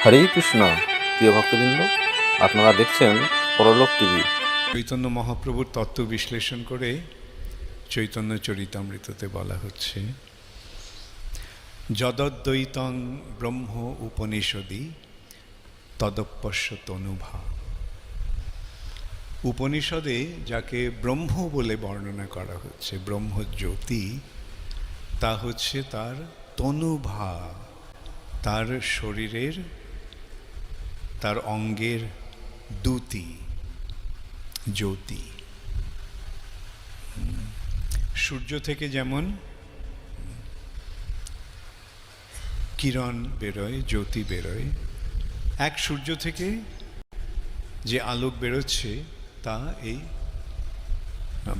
হরে কৃষ্ণ। প্রিয় ভক্তবৃন্দ, আপনারা দেখছেন পরলোক টিভি। চৈতন্য মহাপ্রভুর তত্ত্ব বিশ্লেষণ করে চৈতন্য চরিতামৃততে বলা হচ্ছে, যদদ্বৈতং ব্রহ্ম উপনিষদি তদপশ্য তনুভা। উপনিষদে যাকে ব্রহ্ম বলে বর্ণনা করা হচ্ছে, ব্রহ্মজ্যোতি, তা হচ্ছে তার তনুভা, তার শরীরের, তার অঙ্গের দ্যুতি, জ্যোতি। সূর্য থেকে যেমন কিরণ বেরোয়, জ্যোতি বেরোয়, এক সূর্য থেকে যে আলোক বেরোচ্ছে তা এই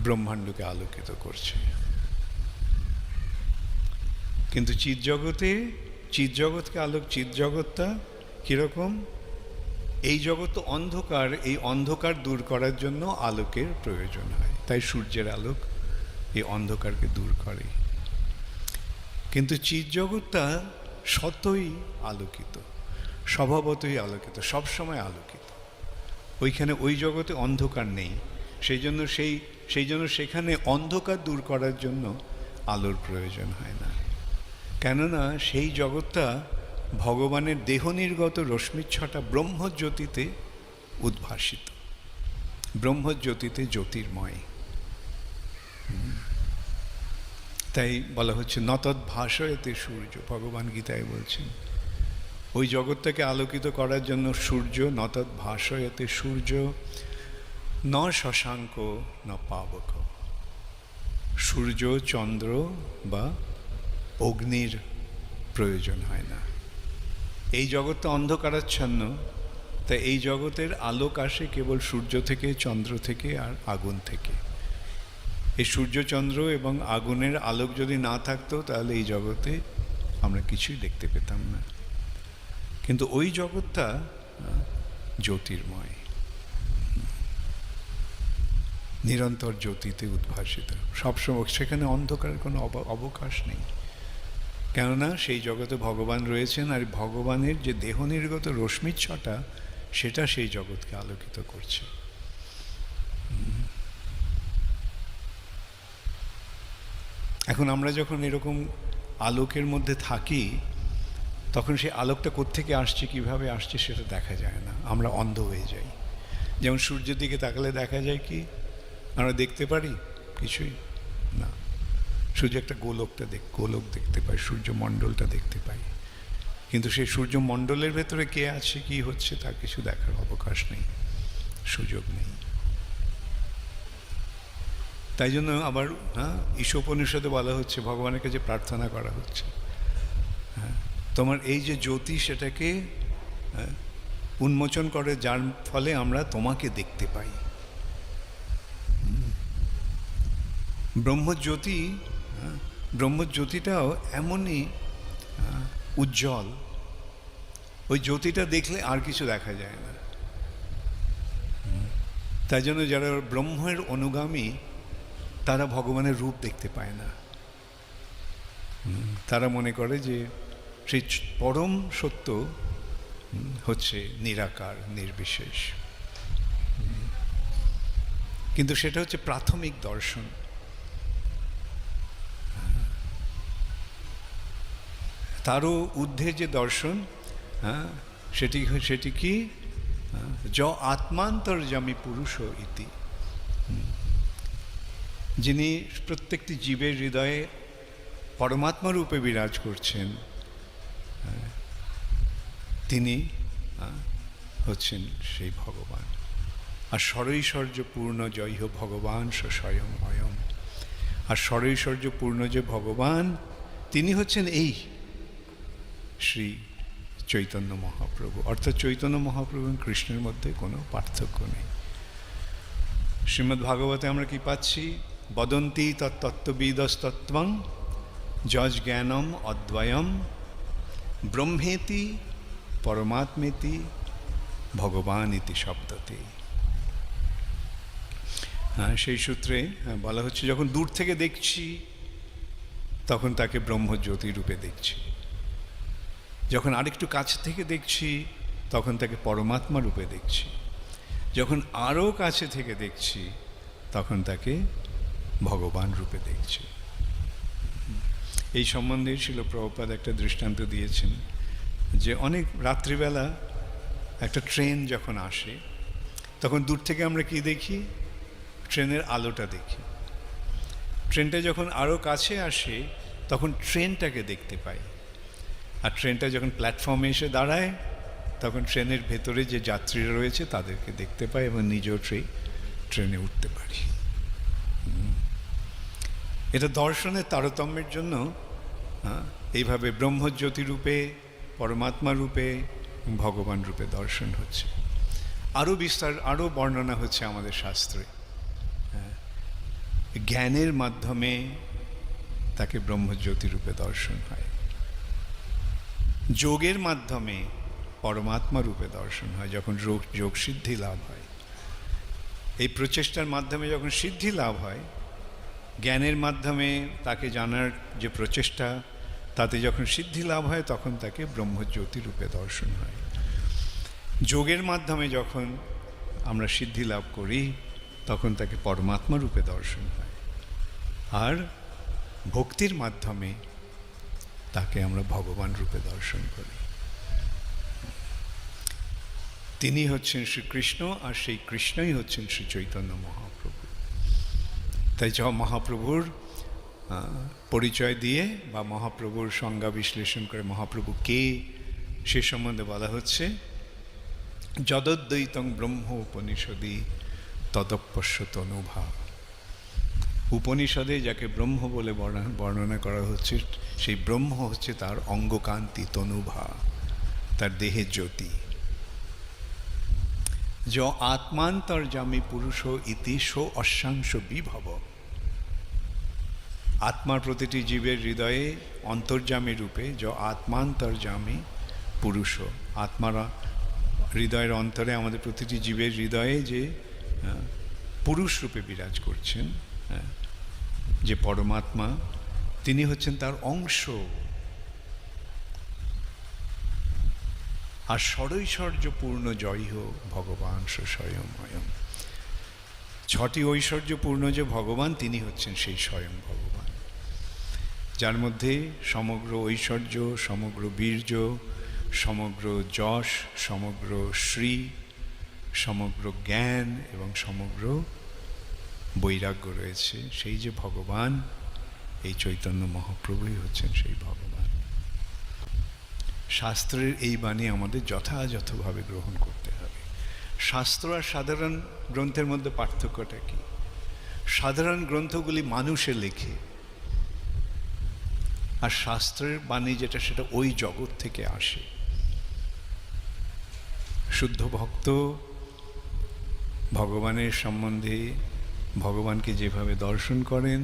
ব্রহ্মাণ্ডকে আলোকিত করছে। কিন্তু চিৎজগৎকে আলোক, চিৎজগৎটা কীরকম? এই জগৎ তো অন্ধকার, এই অন্ধকার দূর করার জন্য আলোকের প্রয়োজন হয়, তাই সূর্যের আলোক এই অন্ধকারকে দূর করে। কিন্তু চিৎজগৎটা স্বতই আলোকিত, স্বভাবতই আলোকিত, সবসময় আলোকিত। ওইখানে ওই জগতে অন্ধকার নেই, সেই জন্য সেখানে অন্ধকার দূর করার জন্য আলোর প্রয়োজন হয় না। কেননা সেই জগৎটা ভগবানের দেহ নির্গত রশ্মিচ্ছটা ব্রহ্মজ্যোতিতে উদ্ভাসিত, ব্রহ্মজ্যোতিতে জ্যোতির্ময়। তাই বলা হচ্ছে নতদ্ভাসয়তে সূর্য, ভগবান গীতায় বলছেন ওই জগৎটাকে আলোকিত করার জন্য সূর্য, নতদ্ভাসয়তে সূর্য, ন শশাঙ্ক ন পাবক। সূর্য, চন্দ্র বা অগ্নির প্রয়োজন হয় না। এই জগৎটা অন্ধকারাচ্ছন্ন, তাই এই জগতের আলোক আসে কেবল সূর্য থেকে, চন্দ্র থেকে আর আগুন থেকে। এই সূর্য, চন্দ্র এবং আগুনের আলোক যদি না থাকতো তাহলে এই জগতে আমরা কিছুই দেখতে পেতাম না। কিন্তু ওই জগৎটা জ্যোতির্ময়, নিরন্তর জ্যোতিতে উদ্ভাসিত, সবসময় সেখানে অন্ধকারের কোনো অবকাশ নেই। কেননা সেই জগতে ভগবান রয়েছেন, আর ভগবানের যে দেহ নির্গত রশ্মিচ্ছটা সেটা সেই জগৎকে আলোকিত করছে। এখন আমরা যখন এরকম আলোকের মধ্যে থাকি তখন সেই আলোকটা কোত্থেকে আসছে, কিভাবে আসছে সেটা দেখা যায় না, আমরা অন্ধ হয়ে যাই। যেমন সূর্যের দিকে তাকালে দেখা যায় কি আমরা দেখতে পারি? কিছুই না। শুধু একটা গোলক দেখতে পাই, সূর্যমণ্ডলটা দেখতে পাই, কিন্তু সেই সূর্যমণ্ডলের ভেতরে কে আছে, কি হচ্ছে, তা কিছু দেখার অবকাশ নেই, সুযোগ নেই। তাই জন্য আবার ঈশোপনিষদে বলা হচ্ছে, ভগবানের কাছে প্রার্থনা করা হচ্ছে, তোমার এই যে জ্যোতি সেটাকে উন্মোচন করে, যার ফলে আমরা তোমাকে দেখতে পাই। ব্রহ্মজ্যোতিটাও এমনই উজ্জ্বল, ওই জ্যোতিটা দেখলে আর কিছু দেখা যায় না। তাই জন্য যারা ব্রহ্মের অনুগামী তারা ভগবানের রূপ দেখতে পায় না। তারা মনে করে যে সেই পরম সত্য হচ্ছে নিরাকার, নির্বিশেষ। কিন্তু সেটা হচ্ছে প্রাথমিক দর্শন। তারও ঊর্ধ্বে যে দর্শন, সেটি কি? য আত্মান্তর্যামী পুরুষ ইতি, যিনি প্রত্যেকটি জীবের হৃদয়ে পরমাত্মা রূপে বিরাজ করছেন, তিনি হচ্ছেন সেই ভগবান। আর ষড়ৈশ্বর্য পূর্ণ জয় ভগবান স্বয়ং অয়ম। আর ষড়ৈশ্বর্য পূর্ণ যে ভগবান তিনি হচ্ছেন এই শ্রী চৈতন্য মহাপ্রভু। অর্থাৎ চৈতন্য মহাপ্রভু এবং কৃষ্ণের মধ্যে কোনো পার্থক্য নেই। শ্রীমদ্ ভাগবতে আমরা কি পাচ্ছি? বদন্তি তত্ত্ববিদস্তত্ত্বং যজ জ্ঞানম অদ্বয়ম ব্রহ্মেতি পরমাত্মেতি ভগবান ইতি শব্দতে। সেই সূত্রে বলা হচ্ছে, যখন দূর থেকে দেখছি তখন তাকে ব্রহ্মজ্যোতি রূপে দেখছি, যখন আরেকটু কাছ থেকে দেখছি তখন তাকে পরমাত্মা রূপে দেখছি, যখন আরও কাছে থেকে দেখছি তখন তাকে ভগবান রূপে দেখছি। এই সম্বন্ধে শিল প্রভুপাদ একটা দৃষ্টান্ত দিয়েছেন যে অনেক রাত্রিবেলা একটা ট্রেন যখন আসে তখন দূর থেকে আমরা কি দেখি? ট্রেনের আলোটা দেখি। ট্রেনটা যখন আরও কাছে আসে তখন ট্রেনটাকে দেখতে পাই, আর ট্রেনটা যখন প্ল্যাটফর্মে এসে দাঁড়ায় তখন ট্রেনের ভেতরে যে যাত্রীরা রয়েছে তাদেরকে দেখতে পাই এবং নিজেও ট্রেনে উঠতে পারি। এটা দর্শনের তারতম্যের জন্য এইভাবে ব্রহ্মজ্যোতি রূপে, পরমাত্মা রূপে, ভগবান রূপে দর্শন হচ্ছে। আরও বিস্তার, আরও বর্ণনা হচ্ছে আমাদের শাস্ত্রে। জ্ঞানের মাধ্যমে তাকে ব্রহ্মজ্যোতি রূপে দর্শন হয়, যোগের মাধ্যমে পরমাত্মা রূপে দর্শন হয় যখন যোগ সিদ্ধি লাভ হয়। এই প্রচেষ্টার মাধ্যমে যখন সিদ্ধি লাভ হয়, জ্ঞানের মাধ্যমে তাকে জানার যে প্রচেষ্টা, তাতে যখন সিদ্ধি লাভ হয় তখন তাকে ব্রহ্মজ্যোতি রূপে দর্শন হয়। যোগের মাধ্যমে যখন আমরা সিদ্ধি লাভ করি তখন তাকে পরমাত্মা রূপে দর্শন হয়, আর ভক্তির মাধ্যমে তাকে আমরা ভগবান রূপে দর্শন করি। তিনি হচ্ছেন শ্রীকৃষ্ণ, আর সেই কৃষ্ণই হচ্ছেন শ্রী চৈতন্য মহাপ্রভু। তাই মহাপ্রভুর পরিচয় দিয়ে বা মহাপ্রভুর সংজ্ঞা বিশ্লেষণ করে মহাপ্রভু কে সে সম্বন্ধে বলা হচ্ছে, যদদ্বৈতং ব্রহ্ম উপনিষদি তদপশ্য তনুভাব। উপনিষদে যাকে ব্রহ্ম বলে বর্ণনা করা হচ্ছে, সেই ব্রহ্ম হচ্ছে তার অঙ্গকান্তি, তনুভা, তার দেহের জ্যোতি। য আত্মান্তর্যামী পুরুষ ইতি সো অশ্বাংশ বিভব। আত্মার প্রতিটি জীবের হৃদয়ে অন্তর্যামী রূপে য আত্মান্তর্যামী পুরুষ, আত্মারা হৃদয়ের অন্তরে, আমাদের প্রতিটি জীবের হৃদয়ে যে পুরুষ রূপে বিরাজ করছেন, যে পরমাত্মা, তিনি হচ্ছেন তার অংশ। আর ষড়ৈশ্বর্যপূর্ণ জয় হোক ভগবান স্বয়ংময়ম। ছটি ঐশ্বর্যপূর্ণ যে ভগবান, তিনি হচ্ছেন সেই স্বয়ং ভগবান, যার মধ্যে সমগ্র ঐশ্বর্য, সমগ্র বীর্য, সমগ্র যশ, সমগ্র শ্রী, সমগ্র জ্ঞান এবং সমগ্র বৈরাগ্য রয়েছে। সেই যে ভগবান, এই চৈতন্য মহাপ্রভুই হচ্ছেন সেই ভগবান। শাস্ত্রের এই বাণী আমাদের যথাযথভাবে গ্রহণ করতে হবে। শাস্ত্র আর সাধারণ গ্রন্থের মধ্যে পার্থক্যটা কি? সাধারণ গ্রন্থগুলি মানুষে লেখে, আর শাস্ত্রের বাণী যেটা, সেটা ওই জগৎ থেকে আসে। শুদ্ধ ভক্ত ভগবানের সম্বন্ধে, ভগবানকে যেভাবে দর্শন করেন,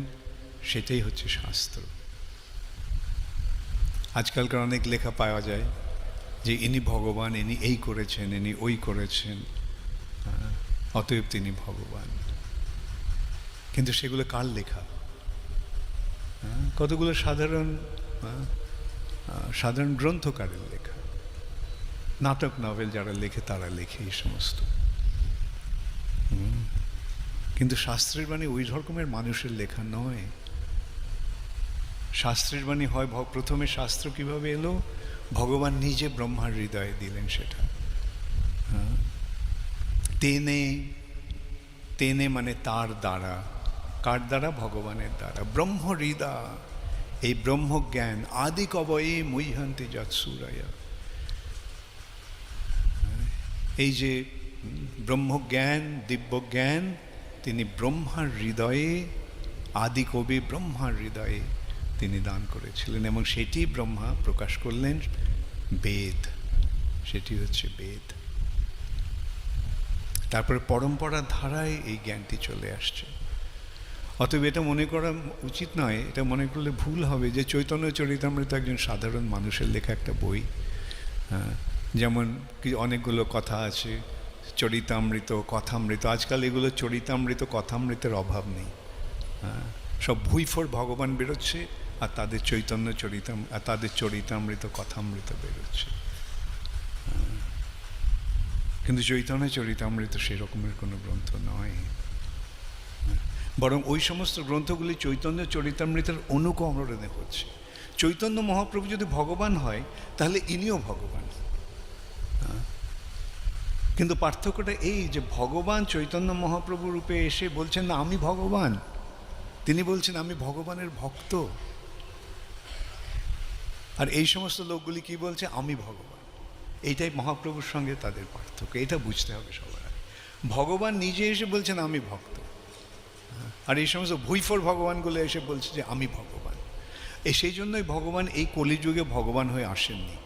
সেটাই হচ্ছে শাস্ত্র। আজকালকার অনেক লেখা পাওয়া যায় যে ইনি ভগবান, ইনি এই করেছেন, ইনি ওই করেছেন, অতএব তিনি ভগবান। কিন্তু সেগুলো কার লেখা? কতগুলো সাধারণ গ্রন্থকারের লেখা। নাটক নভেল যারা লেখে তারা লেখে এই সমস্ত। কিন্তু শাস্ত্রের বাণী ওই রকমের মানুষের লেখা নয়। শাস্ত্রের বাণী হয়, প্রথমে শাস্ত্র কিভাবে এলো? ভগবান নিজে ব্রহ্মার হৃদয়ে দিলেন সেটা। তেনে, তেনে মানে তার দ্বারা। কার দ্বারা? ভগবানের দ্বারা। ব্রহ্ম হৃদা, এই ব্রহ্মজ্ঞান আদি কবয়ে মৈহান্তি যৎসুরায়া। এই যে ব্রহ্মজ্ঞান, দিব্যজ্ঞান, তিনি ব্রহ্মার হৃদয়ে, আদি কবি ব্রহ্মার হৃদয়ে তিনি দান করেছিলেন, এবং সেটি ব্রহ্মা প্রকাশ করলেন বেদ। সেটি হচ্ছে বেদ। তারপরে পরম্পরার ধারায় এই জ্ঞানটি চলে আসছে। অতএব এটা মনে করা উচিত নয়, এটা মনে করলে ভুল হবে যে চৈতন্য চরিতামৃত একজন সাধারণ মানুষের লেখা একটা বই। যেমন কি অনেকগুলো কথা আছে, চরিতামৃত, কথামৃত। আজকাল এগুলো চরিতামৃত, কথামৃতের অভাব নেই। সব ভুইফোর ভগবান বেরোচ্ছে, আর তাদের তাদের চরিতামৃত কথামৃত বেরোচ্ছে। কিন্তু চৈতন্য চরিতামৃত সেরকমের কোনো গ্রন্থ নয়, বরং ওই সমস্ত গ্রন্থগুলি চৈতন্য চরিতামৃতের অনুকরণে হচ্ছে। চৈতন্য মহাপ্রভু যদি ভগবান হয় তাহলে ইনিও ভগবান। কিন্তু পার্থক্যটা এই যে ভগবান চৈতন্য মহাপ্রভু রূপে এসে বলছেন না আমি ভগবান, তিনি বলছেন আমি ভগবানের ভক্ত। আর এই সমস্ত লোকগুলি কি বলছে আমি ভগবান। এইটাই মহাপ্রভুর সঙ্গে তাদের পার্থক্য, এটা বুঝতে হবে সবার। ভগবান নিজে এসে বলছেন আমি ভক্ত, আর এই সমস্ত ভুইফোর ভগবানগুলো এসে বলছে যে আমি ভগবান। সেই জন্যই ভগবান এই কলিযুগে ভগবান হয়ে আসেননি।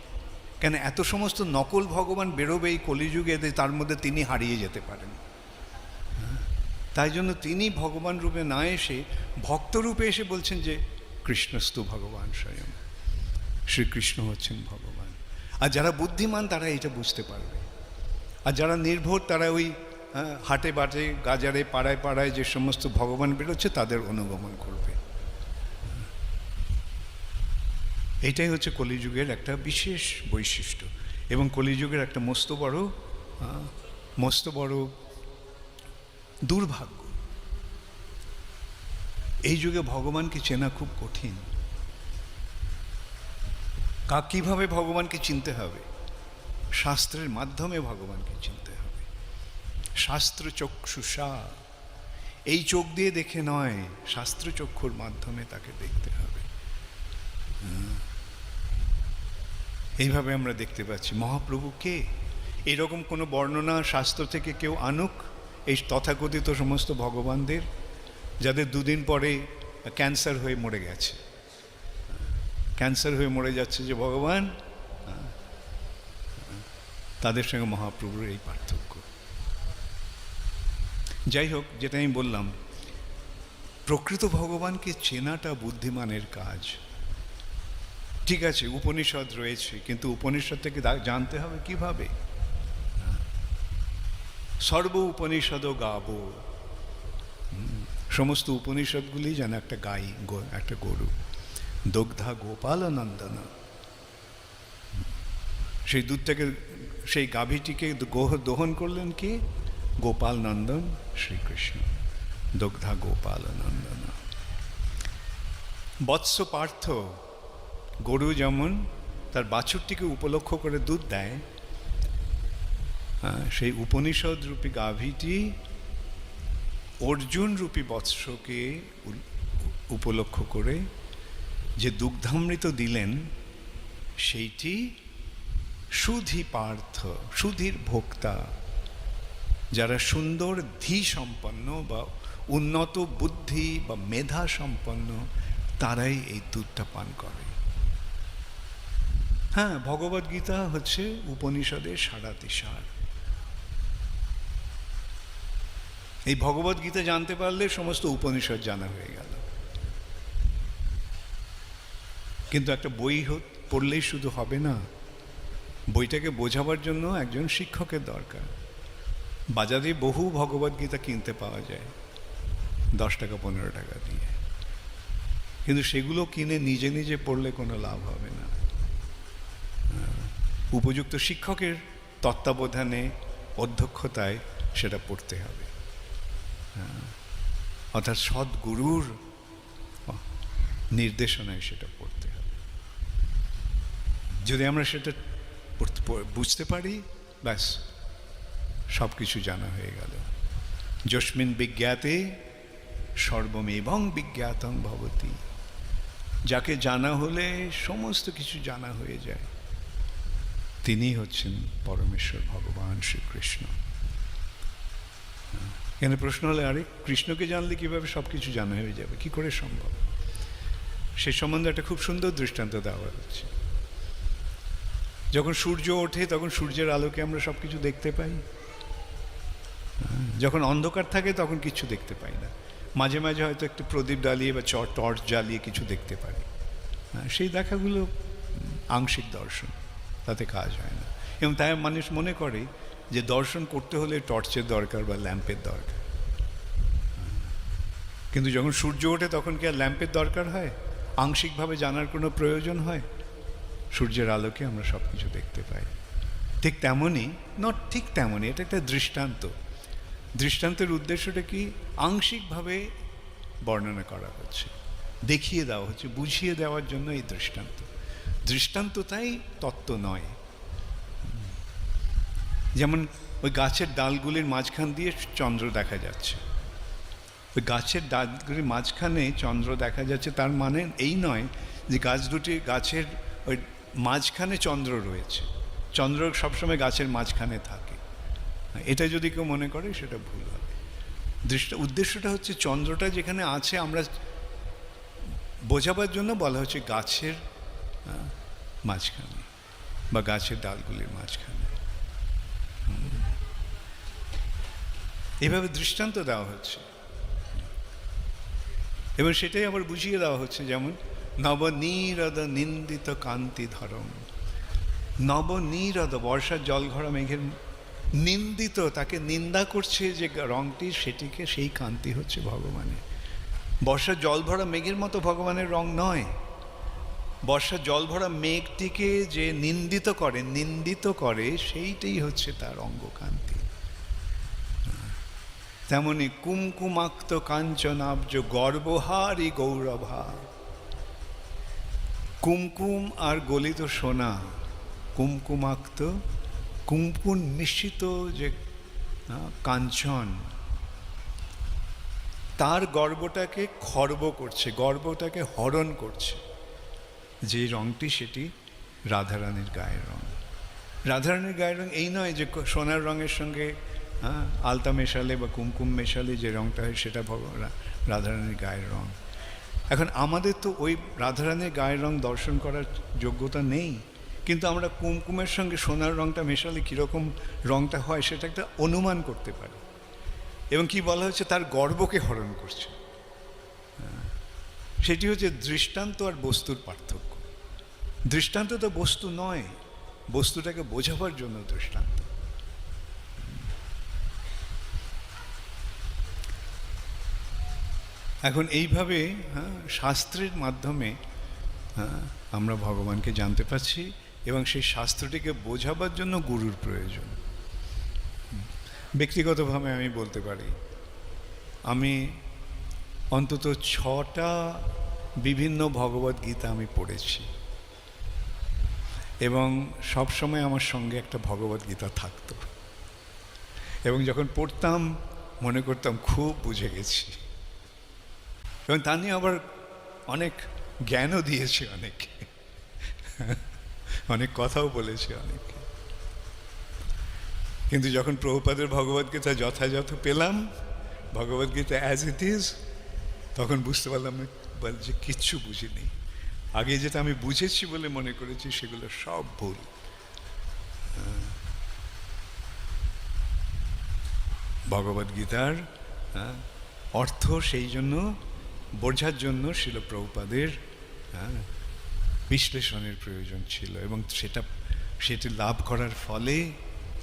কেন এত সমস্ত নকল ভগবান বেরোবে এই কলিযুগে, তার মধ্যে তিনি হারিয়ে যেতে পারেন। তাই জন্য তিনি ভগবান রূপে না এসে ভক্ত রূপে এসে বলছেন যে কৃষ্ণস্তু ভগবান স্বয়ং, শ্রীকৃষ্ণ হচ্ছেন ভগবান। আর যারা বুদ্ধিমান তারা এটা বুঝতে পারবে, আর যারা নির্ভর তারা ওই হাটে বাটে গাজারে পাড়ায় পাড়ায় যে সমস্ত ভগবান বেরোচ্ছে তাদের অনুগমন করবে। এইটাই হচ্ছে কলিযুগের একটা বিশেষ বৈশিষ্ট্য, এবং কলিযুগের একটা মস্ত বড় দুর্ভাগ্য। এই যুগে ভগবানকে চেনা খুব কঠিন। কিভাবে ভগবানকে চিনতে হবে? শাস্ত্রের মাধ্যমে ভগবানকে চিনতে হবে। শাস্ত্র চক্ষুষা, এই চোখ দিয়ে দেখে নয়, শাস্ত্র চক্ষুর মাধ্যমে তাকে দেখতে হবে। এইভাবে আমরা দেখতে পাচ্ছি মহাপ্রভুকে। এরকম কোনো বর্ণনা শাস্ত্র থেকে কেউ আনুক এই তথাকথিত সমস্ত ভগবানদের, যাদের দুদিন পরে ক্যান্সার হয়ে মরে গেছে, ক্যান্সার হয়ে মরে যাচ্ছে যে ভগবান, তাদের সঙ্গে মহাপ্রভুর এই পার্থক্য। যাই হোক, যেটা আমি বললাম, প্রকৃত ভগবানকে চেনাটা বুদ্ধিমানের কাজ। ঠিক আছে, উপনিষদ রয়েছে, কিন্তু উপনিষদ থেকে জানতে হবে কিভাবে। সর্ব উপনিষদ গাবো, সমস্ত উপনিষদগুলি যেন একটা গাই, একটা গরু। দগ্ধা গোপাল নন্দনা, সেই দুধটাকে, সেই গাভীটিকে দহন করলেন কি? গোপাল নন্দন শ্রীকৃষ্ণ। দগ্ধা গোপাল নন্দনা। বৎস পার্থ, গরু যেমন তার বাছুরটিকে উপলক্ষ করে দুধ দেয়, সেই উপনিষদ রূপী গাভীটি অর্জুন রূপী বৎসকে উপলক্ষ করে যে দুগ্ধামৃত দিলেন, সেইটি সুধী পার্থ, সুধীর ভোক্তা, যারা সুন্দর ধী সম্পন্ন বা উন্নত বুদ্ধি বা মেধা সম্পন্ন, তারাই এই দুধটা পান করে। হ্যাঁ, ভগবদ্গীতা হচ্ছে উপনিষদের সারাতিসার। এই ভগবদ্গীতা জানতে পারলে সমস্ত উপনিষদ জানা হয়ে গেল। কিন্তু একটা বই পড়লেই শুধু হবে না, বইটাকে বোঝাবার জন্য একজন শিক্ষকের দরকার। বাজারে বহু ভগবদ্গীতা কিনতে পাওয়া যায় 10 টাকা 15 টাকা দিয়ে, কিন্তু সেগুলো কিনে নিজে নিজে পড়লে কোনো লাভ হবে না। উপযুক্ত শিক্ষকের তত্ত্বাবধানে, অধ্যক্ষতায় সেটা পড়তে হবে, অর্থাৎ সদ্গুরুর নির্দেশনায় সেটা পড়তে হবে। যদি আমরা সেটা বুঝতে পারি, ব্যাস সব কিছু জানা হয়ে গেল। যস্মিন বিজ্ঞাতে সর্বমেবং বিজ্ঞাতং ভবতি, যাকে জানা হলে সমস্ত কিছু জানা হয়ে যায়, তিনি হচ্ছেন পরমেশ্বর ভগবান শ্রীকৃষ্ণ। এখানে প্রশ্ন হলে, আরে কৃষ্ণকে জানলে কিভাবে সব কিছু জানা হয়ে যাবে, কি করে সম্ভব? সে সম্বন্ধে একটা খুব সুন্দর দৃষ্টান্ত দেওয়া হচ্ছে। যখন সূর্য ওঠে তখন সূর্যের আলোকে আমরা সব কিছু দেখতে পাই। যখন অন্ধকার থাকে তখন কিছু দেখতে পাই না। মাঝে মাঝে হয়তো একটু প্রদীপ জ্বালিয়ে বা টর্চ জ্বালিয়ে কিছু দেখতে পারি। সেই দেখাগুলো আংশিক দর্শন, তাতে কাজ হয় না। এবং তাই মানুষ মনে করে যে দর্শন করতে হলে টর্চের দরকার বা ল্যাম্পের দরকার। কিন্তু যখন সূর্য ওঠে তখন কি আর ল্যাম্পের দরকার হয়? আংশিকভাবে জানার কোনো প্রয়োজন হয়? সূর্যের আলোকে আমরা সব কিছু দেখতে পাই। ঠিক তেমনই, ঠিক তেমনই, এটা একটা দৃষ্টান্ত। দৃষ্টান্তের উদ্দেশ্যটা কি? আংশিকভাবে বর্ণনা করা হচ্ছে, দেখিয়ে দেওয়া হচ্ছে, বুঝিয়ে দেওয়ার জন্য এই দৃষ্টান্ত। দৃষ্টান্ত তাই তত্ত্ব নয়। যেমন ওই গাছের ডালগুলির মাঝখান দিয়ে চন্দ্র দেখা যাচ্ছে, ওই গাছের ডালগুলির মাঝখানে চন্দ্র দেখা যাচ্ছে, তার মানে এই নয় যে গাছের ওই মাঝখানে চন্দ্র রয়েছে। চন্দ্র সবসময় গাছের মাঝখানে থাকে, এটা যদি কেউ মনে করে সেটা ভুল হবে। উদ্দেশ্যটা হচ্ছে চন্দ্রটা যেখানে আছে আমরা বোঝাবার জন্য বলা হচ্ছে গাছের মাঝখানে বা গাছের ডালগুলির মাঝখানে। এভাবে দৃষ্টান্ত দেওয়া হচ্ছে এবং সেটাই আবার বুঝিয়ে দেওয়া হচ্ছে। যেমন নবনীরদ নিন্দিত কান্তি ধরম, নবনীরদ বর্ষার জল ঘরা মেঘের নিন্দিত, তাকে নিন্দা করছে যে রংটি, সেটিকে সেই কান্তি হচ্ছে ভগবানের। বর্ষার জল ভরা মেঘের মতো ভগবানের রং নয়। বর্ষার জল ভরা মেঘটিকে যে নিন্দিত করে সেইটাই হচ্ছে তার অঙ্গকান্তি। তেমনি কুমকুমাক্ত কাঞ্চনাব্জ গর্বহারি গৌরভা, কুমকুম আর গলিত সোনা, কুমকুমাক্ত কুমকুম মিশ্রিত যে কাঞ্চন, তার গর্বটাকে খর্ব করছে, গর্বটাকে হরণ করছে যে রংটি, সেটি রাধারানীর গায়ের রং। রাধারানীর গায়ের রং এই নয় যে সোনার রঙের সঙ্গে আলতা মেশালে বা কুমকুম মেশালে যে রংটা হয় সেটা রাধারানীর গায়ের রং। এখন আমাদের তো ওই রাধারানীর গায়ের রং দর্শন করার যোগ্যতা নেই, কিন্তু আমরা কুমকুমের সঙ্গে সোনার রংটা মেশালে কীরকম রংটা হয় সেটা একটা অনুমান করতে পারি। এবং কি বলা হচ্ছে, তার গর্বকে হরণ করছে। সেটি হচ্ছে দৃষ্টান্ত আর বস্তুর পার্থক্য। দৃষ্টান্ত তো বস্তু নয়, বস্তুটাকে বোঝাবার জন্য দৃষ্টান্ত। এখন এইভাবে শাস্ত্রের মাধ্যমে আমরা ভগবানকে জানতে পারছি এবং সেই শাস্ত্রটিকে বোঝাবার জন্য গুরুর প্রয়োজন। ব্যক্তিগতভাবে আমি বলতে পারি, আমি অন্তত 6টা বিভিন্ন ভগবদ্গীতা আমি পড়েছি এবং সবসময় আমার সঙ্গে একটা ভগবদ্গীতা থাকতো এবং যখন পড়তাম মনে করতাম খুব বুঝে গেছি এবং তা নিয়ে আবার অনেক জ্ঞানও দিয়েছে, অনেক কথাও বলেছে অনেকে। কিন্তু যখন প্রভুপাদের ভগবদ্গীতা যথাযথ পেলাম, ভগবদ্গীতা অ্যাজ ইট ইজ, তখন বুঝতে পারলাম যে কিচ্ছু বুঝিনি। আগে যেটা আমি বুঝেছি বলে মনে করেছি সেগুলো সব ভুল। ভগবদ্গীতার অর্থ সেই জন্য বোঝার জন্য শিল প্রভুপাদের বিশ্লেষণের প্রয়োজন ছিল এবং সেটি লাভ করার ফলে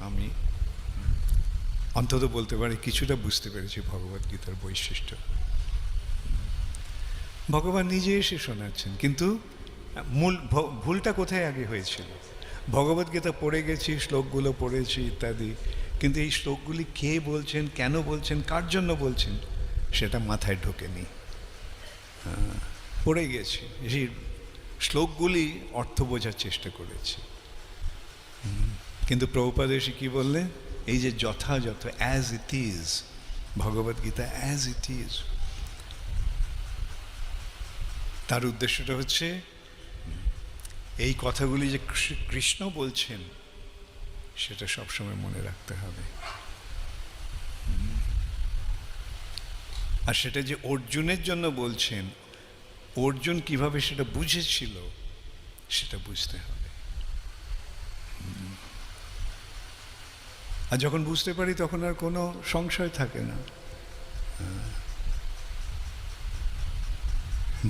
আমি অন্তত বলতে পারি কিছুটা বুঝতে পেরেছি ভগবদ্গীতার বৈশিষ্ট্য। ভগবান নিজে এসে শোনাচ্ছেন, কিন্তু মূল ভুলটা কোথায় আগে হয়েছিল? ভগবদ্গীতা পড়ে গেছি, শ্লোকগুলো পড়েছি ইত্যাদি, কিন্তু এই শ্লোকগুলি কে বলছেন, কেন বলছেন, কার জন্য বলছেন সেটা মাথায় ঢোকেনি। পড়ে গেছি, সেই শ্লোকগুলি অর্থ বোঝার চেষ্টা করেছি, কিন্তু প্রভুপাদ এসে কী বললেন, এই যে যথাযথ as it is, Bhagavad Gita as it is, তার উদ্দেশ্যটা হচ্ছে এই কথাগুলি যে কৃষ্ণ বলছেন সেটা সবসময় মনে রাখতে হবে, আর সেটা যে অর্জুনের জন্য বলছেন, অর্জুন কিভাবে সেটা বুঝেছিল সেটা বুঝতে হবে। আর যখন বুঝতে পারি তখন আর কোনো সংশয় থাকে না।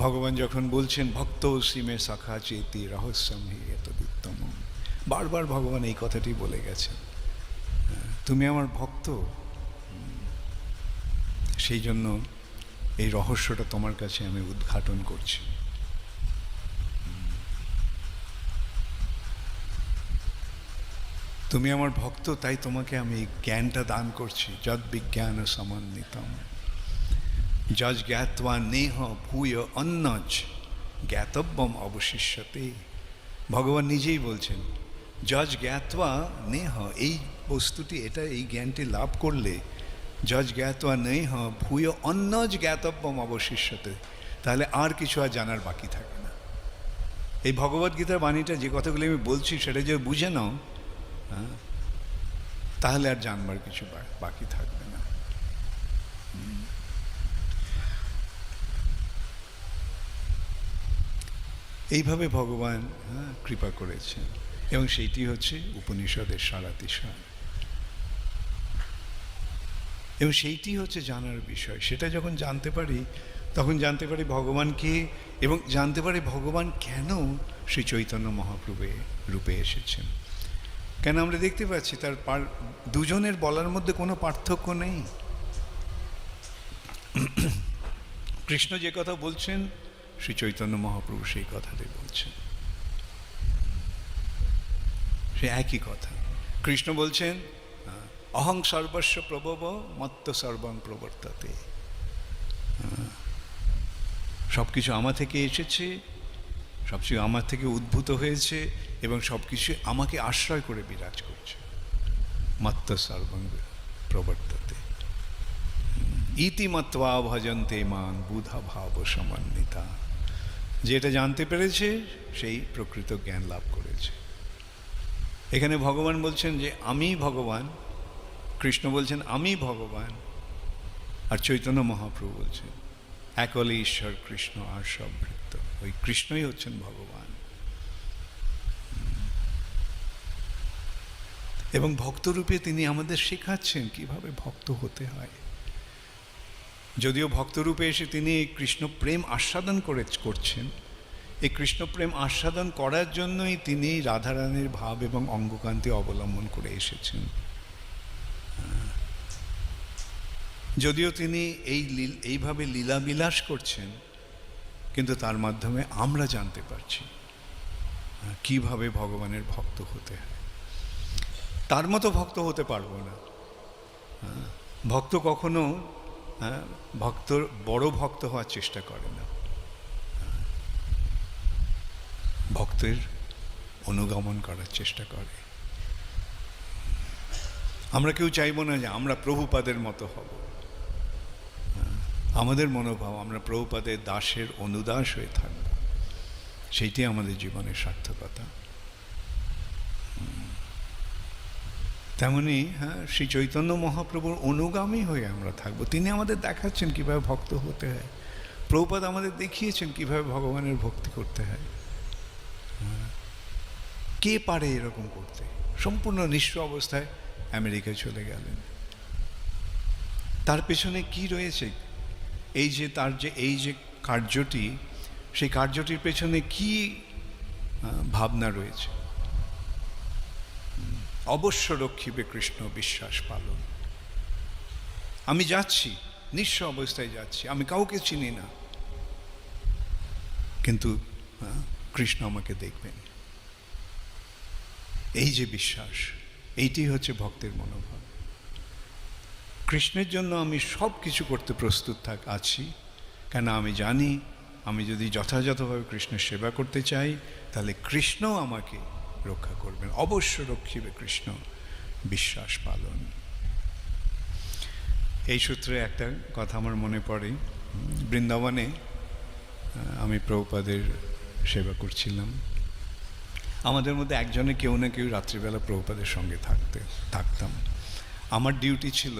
ভগবান যখন বলছেন ভক্ত সীমে সখা চেতি রহস্যম হি এতদুত্তম, বারবার ভগবান এই কথাটি বলে গেছেন, তুমি আমার ভক্ত, সেই জন্য এই রহস্যটা তোমার কাছে আমি উদ্ঘাটন করছি। তুমি আমার ভক্ত, তাই তোমাকে আমি এই জ্ঞানটা দান করছি। যদ বিজ্ঞান সমন্বিতম যজ জ্ঞাত্বা নেহ ভূয় অন্নজ জ্ঞাতব্যম অবশিষ্যতে। ভগবান নিজেই বলছেন, যজ জ্ঞাত্বা নেহ, এই বস্তুটি, এটা এই জ্ঞানটি লাভ করলে, যজ জ্ঞাত্বা নেহ ভূয় অন্নজ জ্ঞাতব্যম অবশিষ্যতে, তাহলে আর কিছু আর জানার বাকি থাকে না। এই ভগবদ্গীতার বাণীটা যে কথাগুলি আমি বলছি সেটা যে বুঝে নাও, হ্যাঁ, তাহলে আর জানবার কিছু বাকি থাকবে না। এইভাবে ভগবান কৃপা করেছেন, এবং সেইটি হচ্ছে উপনিষদের সারাতিসার, এবং সেইটি হচ্ছে জানার বিষয়। সেটা যখন জানতে পারি, তখন জানতে পারি ভগবান কে, এবং জানতে পারি ভগবান কেন শ্রী চৈতন্য মহাপ্রভু রূপে এসেছেন। কেন আমরা দেখতে পাচ্ছি তার দুজনের বলার মধ্যে কোনো পার্থক্য নেই। কৃষ্ণ যে কথা বলছেন, শ্রী চৈতন্য মহাপ্রভু সেই কথাটাই বলছেন, সে একই কথা। কৃষ্ণ বলছেন, অহং সর্বস্ব প্রভব মত্ত সর্বং প্রবর্ততে। সব কিছু আমার থেকে এসেছে, সব কিছু আমার থেকে উদ্ভূত হয়েছে, এবং সব কিছু আমাকে আশ্রয় করে বিরাজ করছে। মত্ত সর্বং প্রবর্ততে ইতিমত্বা ভজন্তে মান বুধা ভাব সমন্বিতা। যেটা জানতে পেরেছে সেই প্রকৃত জ্ঞান লাভ করেছে। এখানে ভগবান বলছেন যে আমি ভগবান, কৃষ্ণ বলছেন আমি ভগবান, আর চৈতন্য মহাপ্রভু বলছেন একলে ঈশ্বর কৃষ্ণ আর সব ভৃত্য। ওই কৃষ্ণই হচ্ছেন ভগবান। এবং ভক্তরূপে তিনি আমাদের শেখাচ্ছেন কিভাবে ভক্ত হতে হয়। যদিও ভক্তরূপে এসে তিনি এই কৃষ্ণ প্রেম আস্বাদন করছেন, এই কৃষ্ণ প্রেম আস্বাদন করার জন্যই তিনি রাধারানীর ভাব এবং অঙ্গকান্তি অবলম্বন করে এসেছেন। যদিও তিনি এইভাবে লীলা বিলাস করছেন, কিন্তু তার মাধ্যমে আমরা জানতে পারছি কিভাবে ভগবানের ভক্ত হতে হয়। তার মতো ভক্ত হতে পারবো না। ভক্ত কখনো বড় ভক্ত হওয়ার চেষ্টা করে না, ভক্তের অনুগমন করার চেষ্টা করে। আমরা কেউ চাইব না যে আমরা প্রভুপাদের মতো হব। আমাদের মনোভাব আমরা প্রভুপাদের দাসের অনুদাস হয়ে থাকব, সেইটি আমাদের জীবনের সার্থকতা। তেমনি শ্রী চৈতন্য মহাপ্রভুর অনুগামী হয়ে আমরা থাকবো। তিনি আমাদের দেখাচ্ছেন কিভাবে ভক্ত হতে হয়। প্রভুপাদ আমাদের দেখিয়েছেন কিভাবে ভগবানের ভক্তি করতে হয়। কে পারে এরকম করতে? সম্পূর্ণ নিঃস্ব অবস্থায় আমেরিকায় চলে গেলেন। তার পেছনে কি রয়েছে? এই যে কার্যটি, সেই কার্যটির পেছনে কি ভাবনা রয়েছে? অবশ্য রক্ষিবে কৃষ্ণ বিশ্বাস পালন। আমি যাচ্ছি, নিঃস্ব অবস্থায় যাচ্ছি, আমি কাউকে চিনি না, কিন্তু কৃষ্ণ আমাকে দেখবেন। এই যে বিশ্বাস, এইটি হচ্ছে ভক্তের মনোভাব। কৃষ্ণের জন্য আমি সব কিছু করতে প্রস্তুত আছি, কেন আমি জানি আমি যদি যথাযথভাবে কৃষ্ণের সেবা করতে চাই, তাহলে কৃষ্ণ আমাকে রক্ষা করবেন। অবশ্য রক্ষিবে কৃষ্ণ বিশ্বাস পালন। এই সূত্রে একটা কথা আমার মনে পড়ে। বৃন্দাবনে আমি প্রভুপাদের সেবা করছিলাম। আমাদের মধ্যে একজনে কেউ না কেউ রাত্রিবেলা প্রভুপাদের সঙ্গে থাকতাম। আমার ডিউটি ছিল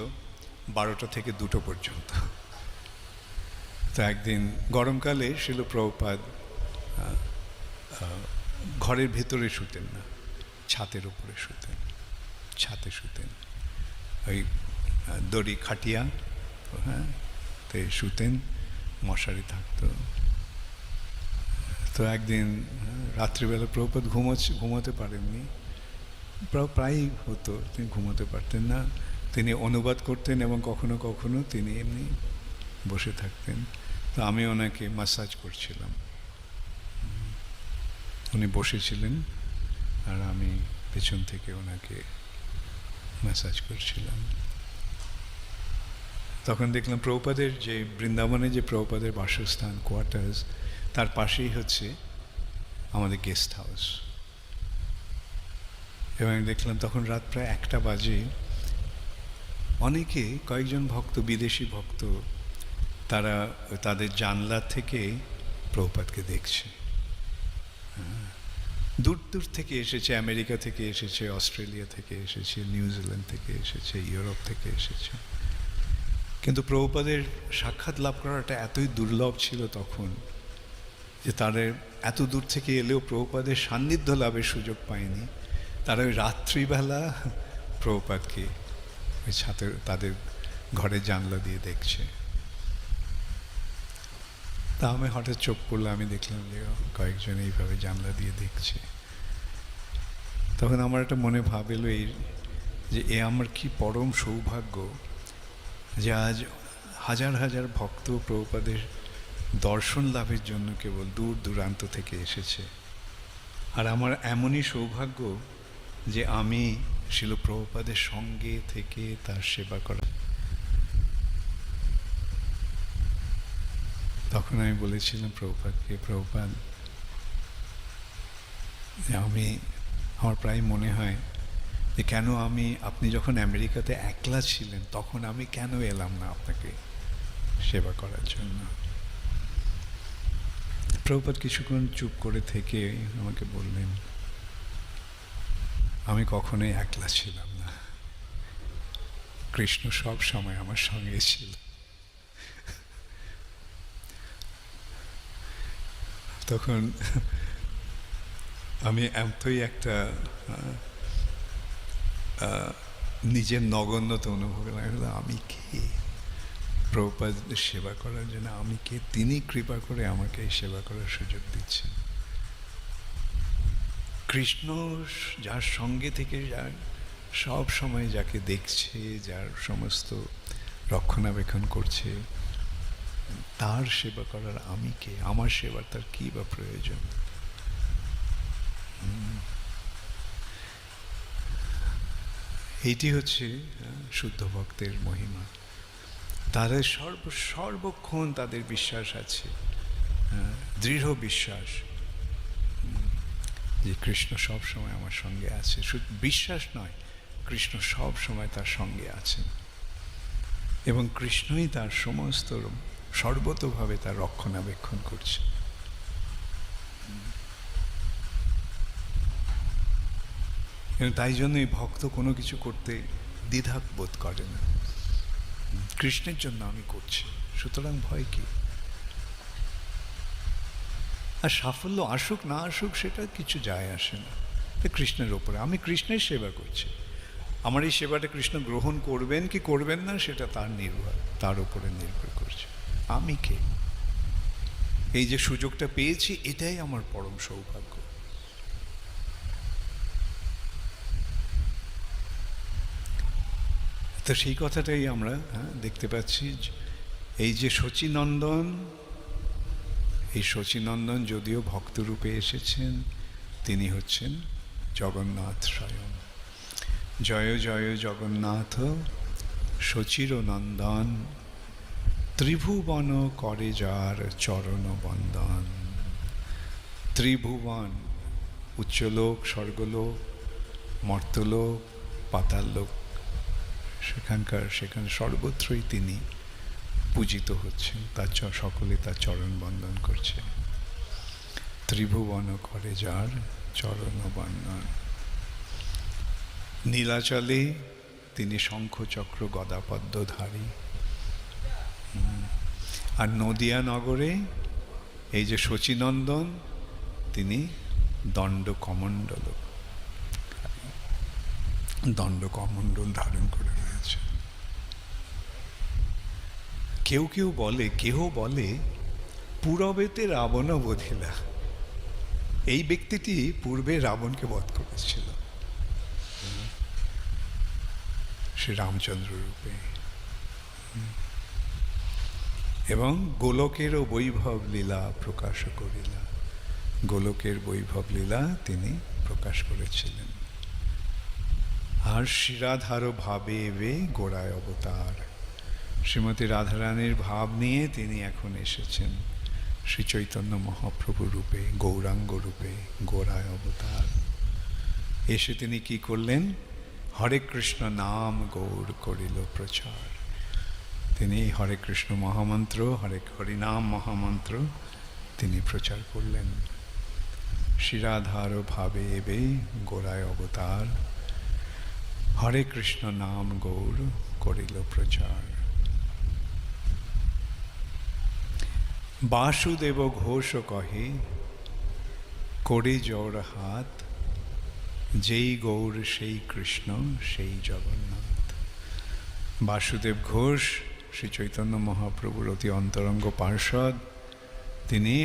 12টা থেকে 2টো পর্যন্ত। তো একদিন গরমকালে ছিল প্রভুপাদ ঘরের ভেতরে শুতেন না, ছাতের উপরে শুতেন, ছাতে শুতেন, ওই দড়ি খাটিয়া তে শুতেন, মশারি থাকতো। তো একদিন রাত্রিবেলা প্রভুপাদ ঘুমোতে পারেননি, প্রায়ই হতো তিনি ঘুমোতে পারতেন না। তিনি অনুবাদ করতেন এবং কখনো কখনো তিনি এমনি বসে থাকতেন। তো আমি ওনাকে ম্যাসাজ করছিলাম, উনি বসেছিলেন আর আমি পেছন থেকে ওনাকে ম্যাসাজ করছিলাম। তখন দেখলাম প্রভুপাদের যে বৃন্দাবনে যে প্রভুপাদের বাসস্থান কোয়ার্টার্স, তার পাশেই হচ্ছে আমাদের গেস্ট হাউস। এবং দেখলাম তখন রাত প্রায় 1টা বাজে, অনেকে কয়েকজন ভক্ত, বিদেশি ভক্ত, তারা তাদের জানলা থেকে প্রভুপাদকে দেখছে। দূর দূর থেকে এসেছে, আমেরিকা থেকে এসেছে, অস্ট্রেলিয়া থেকে এসেছে, নিউজিল্যান্ড থেকে এসেছে, ইউরোপ থেকে এসেছে। কিন্তু প্রভুপাদের সাক্ষাৎ লাভ করাটা এতই দুর্লভ ছিল তখন যে তারা এত দূর থেকে এলেও প্রভুপাদের সান্নিধ্য লাভের সুযোগ পায়নি। তারা ওই রাত্রিবেলা প্রভুপাদকে ওই ছাদের তাদের ঘরের জানলা দিয়ে দেখছে। তা আমি হঠাৎ চোখ পড়লো, আমি দেখলাম যে কয়েকজন এইভাবে জানলা দিয়ে দেখছে। তখন আমার একটা মনে ভাব এলো এই যে আমার কি পরম সৌভাগ্য যে আজ হাজার হাজার ভক্ত প্রভুপাদের দর্শন লাভের জন্য কেবল দূর দূরান্ত থেকে এসেছে। আর আমার এমনই সৌভাগ্য যে আমি শিল প্রভুপাদের সঙ্গে থেকে তার সেবা করা। তখন আমি বলেছিলাম প্রভুপাদকে, প্রভুপাদ আমার প্রায় মনে হয় যে কেন আপনি যখন আমেরিকাতে একলা ছিলেন তখন আমি কেন এলাম না আপনাকে সেবা করার জন্য। প্রভুপাদ কিছুক্ষণ চুপ করে থেকে আমাকে বললেন, আমি কখনোই একলা ছিলাম না, কৃষ্ণ সব সময় আমার সঙ্গে ছিল। তখন আমি এতই একটা নিজের নগণ্যতা অনুভব করলাম, আমি কে প্রভুপাদের সেবা করার জন্য, আমি কে? তিনি কৃপা করে আমাকে এই সেবা করার সুযোগ দিচ্ছেন। কৃষ্ণ যার সঙ্গে থেকে যার সব সময় যাকে দেখছে, যার সমস্ত রক্ষণাবেক্ষণ করছে, তার সেবা করার আমি কে? আমার সেবার তার কী বা প্রয়োজন? এইটি হচ্ছে শুদ্ধ ভক্তের মহিমা। তাদের সর্বক্ষণ তাদের বিশ্বাস আছে, দৃঢ় বিশ্বাস যে কৃষ্ণ সব সময় আমার সঙ্গে আছে। শুধু বিশ্বাস নয়, কৃষ্ণ সব সময় তার সঙ্গে আছেন এবং কৃষ্ণই তার সমস্ত সর্বতোভাবে তার রক্ষণাবেক্ষণ করছে। এবং তাই জন্যই ভক্ত কোনো কিছু করতে দ্বিধা বোধ করে না, কৃষ্ণের জন্য আমি করছি, সুতরাং ভয় কি? আর সাফল্য আসুক না আসুক সেটা কিছু যায় আসে না, কৃষ্ণের ওপরে। আমি কৃষ্ণের সেবা করছি, আমার এই সেবাটা কৃষ্ণ গ্রহণ করবেন কি করবেন না সেটা তার উপরে নির্ভর করছে। আমি কে? এই যে সুযোগটা পেয়েছি এটাই আমার পরম সৌভাগ্য। তো সেই কথাটাই আমরা দেখতে পাচ্ছি। এই যে শচীনন্দন, এই শচীনন্দন যদিও ভক্তরূপে এসেছেন, তিনি হচ্ছেন জগন্নাথ স্বয়ং। জয় জয় জগন্নাথ শচীর নন্দন, ত্রিভুবন করে যার চরণ বন্দন। ত্রিভুবন, উচ্চলোক, স্বর্গলোক, মর্তলোক, পাতাললোক, সেখানে সর্বত্রই তিনি পূজিত হচ্ছেন, তার সকলে তার চরণ বন্দন করছে। ত্রিভুবন করে যার চরণ বন্দন। নীলাচলে তিনি শঙ্খ চক্র গদাপদ্মধারী। আর নদিয়া নগরে এই যে শচীনন্দন, তিনি দণ্ডকমণ্ডল ধারণ করে রয়েছে। কেউ বলে পূরবেতে রাবণ বধিলা। এই ব্যক্তিটি পূর্বে রাবণকে বধ করেছিল শ্রী রামচন্দ্র রূপে, এবং গোলকেরও বৈভব লীলা প্রকাশ করিলা। গোলকের বৈভব লীলা তিনি প্রকাশ করেছিলেন। আর শ্রীরাধার ভাবে এবে গোড়ায় অবতার। শ্রীমতী রাধারানীর ভাব নিয়ে তিনি এখন এসেছেন শ্রী চৈতন্য মহাপ্রভু রূপে, গৌরাঙ্গ রূপে, গোড়ায় অবতার। এসে তিনি কি করলেন? হরে কৃষ্ণ নাম গৌর করিল প্রচার। তিনি হরে কৃষ্ণ মহামন্ত্র, হরিনাম মহামন্ত্র তিনি প্রচার করলেন। শ্রীরাধার ভাবে এবে গোড়ায় অবতার, হরে কৃষ্ণ নাম গৌর করিল প্রচার। বাসুদেব ঘোষ কহে করে জোর হাত, যেই গৌর সেই কৃষ্ণ সেই জগন্নাথ। বাসুদেব ঘোষ শ্রী চৈতন্য মহাপ্রভুর অতি অন্তরঙ্গ পার্ষদ, তিনি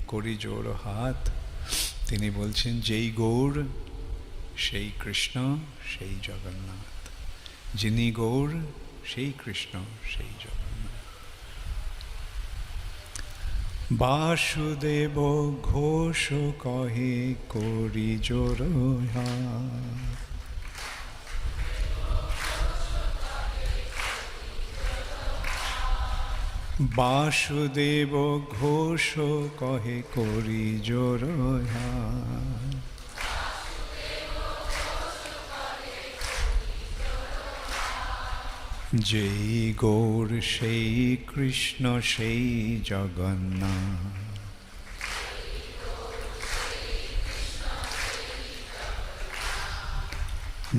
করি জোর হাত, তিনি বলছেন যেই গৌর সেই কৃষ্ণ সেই জগন্নাথ। যিনি গৌর সেই কৃষ্ণ সেই জগন্নাথ। বাসুদেব ঘোষ কহে করি জোর হাত, বাসুদেব ঘোষ কহে করি জোর হাত। যেই গৌর সেই কৃষ্ণ সেই জগন্নাথ।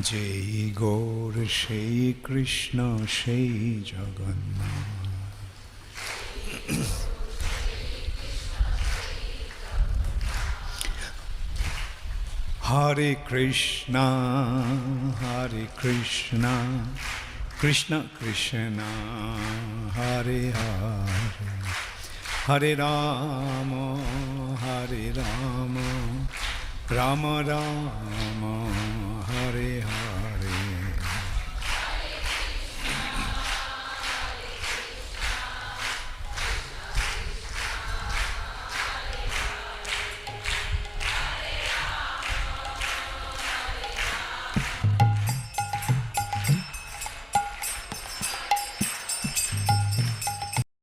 যেই গৌর সেই কৃষ্ণ সেই জগন্নাথ। হরে কৃষ্ণ হরে কৃষ্ণ কৃষ্ণ কৃষ্ণ হরে হরে, হরে রাম রাম রাম